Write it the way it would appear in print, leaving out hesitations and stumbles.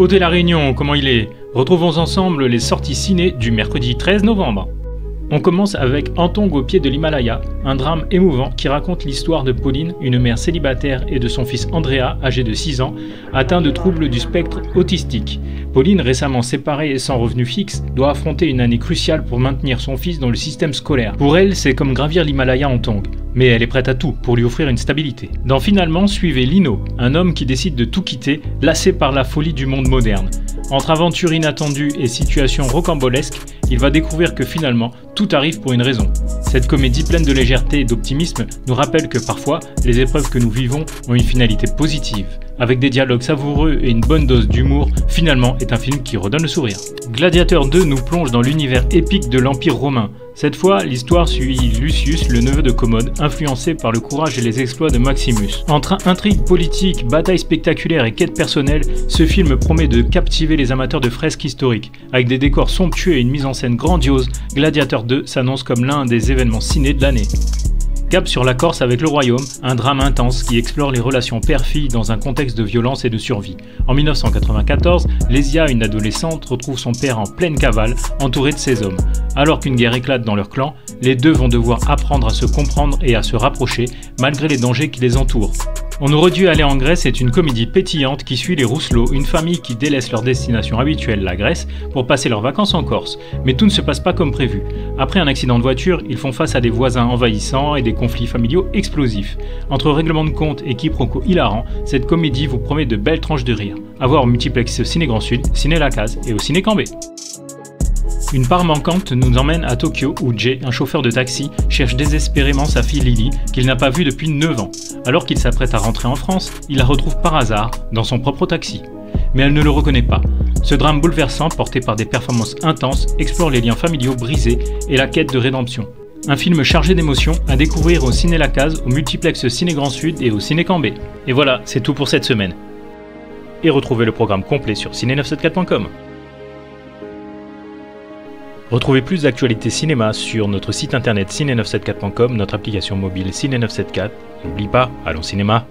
Ôtez la Réunion, comment il est? Retrouvons ensemble les sorties ciné du mercredi 13 novembre. On commence avec Antong au pied de l'Himalaya, un drame émouvant qui raconte l'histoire de Pauline, une mère célibataire, et de son fils Andrea, âgé de 6 ans, atteint de troubles du spectre autistique. Pauline, récemment séparée et sans revenu fixe, doit affronter une année cruciale pour maintenir son fils dans le système scolaire. Pour elle, c'est comme gravir l'Himalaya en tongs, mais elle est prête à tout pour lui offrir une stabilité. Dans Finalement, suivez Lino, un homme qui décide de tout quitter, lassé par la folie du monde moderne. Entre aventures inattendues et situations rocambolesques, il va découvrir que finalement, tout arrive pour une raison. Cette comédie pleine de légèreté et d'optimisme nous rappelle que parfois, les épreuves que nous vivons ont une finalité positive. Avec des dialogues savoureux et une bonne dose d'humour, Finalement est un film qui redonne le sourire. Gladiateur 2 nous plonge dans l'univers épique de l'Empire romain. Cette fois, l'histoire suit Lucius, le neveu de Commode, influencé par le courage et les exploits de Maximus. Entre intrigues politiques, batailles spectaculaires et quêtes personnelles, ce film promet de captiver les amateurs de fresques historiques. Avec des décors somptueux et une mise en scène grandiose, Gladiateur 2 s'annonce comme l'un des événements ciné de l'année. Cap sur la Corse avec Le Royaume, un drame intense qui explore les relations père-fille dans un contexte de violence et de survie. En 1994, Lésia, une adolescente, retrouve son père en pleine cavale, entouré de ses hommes. Alors qu'une guerre éclate dans leur clan, les deux vont devoir apprendre à se comprendre et à se rapprocher, malgré les dangers qui les entourent. On aurait dû aller en Grèce est une comédie pétillante qui suit les Rousselot, une famille qui délaisse leur destination habituelle, la Grèce, pour passer leurs vacances en Corse. Mais tout ne se passe pas comme prévu. Après un accident de voiture, ils font face à des voisins envahissants et des conflits familiaux explosifs. Entre règlements de compte et quiproquos hilarants, cette comédie vous promet de belles tranches de rire. À voir au multiplex Ciné Grand Sud, Ciné La Case et au Ciné Cambé. Une part manquante nous emmène à Tokyo où Jay, un chauffeur de taxi, cherche désespérément sa fille Lily, qu'il n'a pas vue depuis 9 ans. Alors qu'il s'apprête à rentrer en France, il la retrouve par hasard dans son propre taxi. Mais elle ne le reconnaît pas. Ce drame bouleversant, porté par des performances intenses, explore les liens familiaux brisés et la quête de rédemption. Un film chargé d'émotions à découvrir au Ciné La Case, au multiplex Ciné Grand Sud et au Ciné Cambé. Et voilà, c'est tout pour cette semaine. Et retrouvez le programme complet sur ciné974.com. Retrouvez plus d'actualités cinéma sur notre site internet ciné974.com, notre application mobile Ciné974. N'oublie pas, allons cinéma!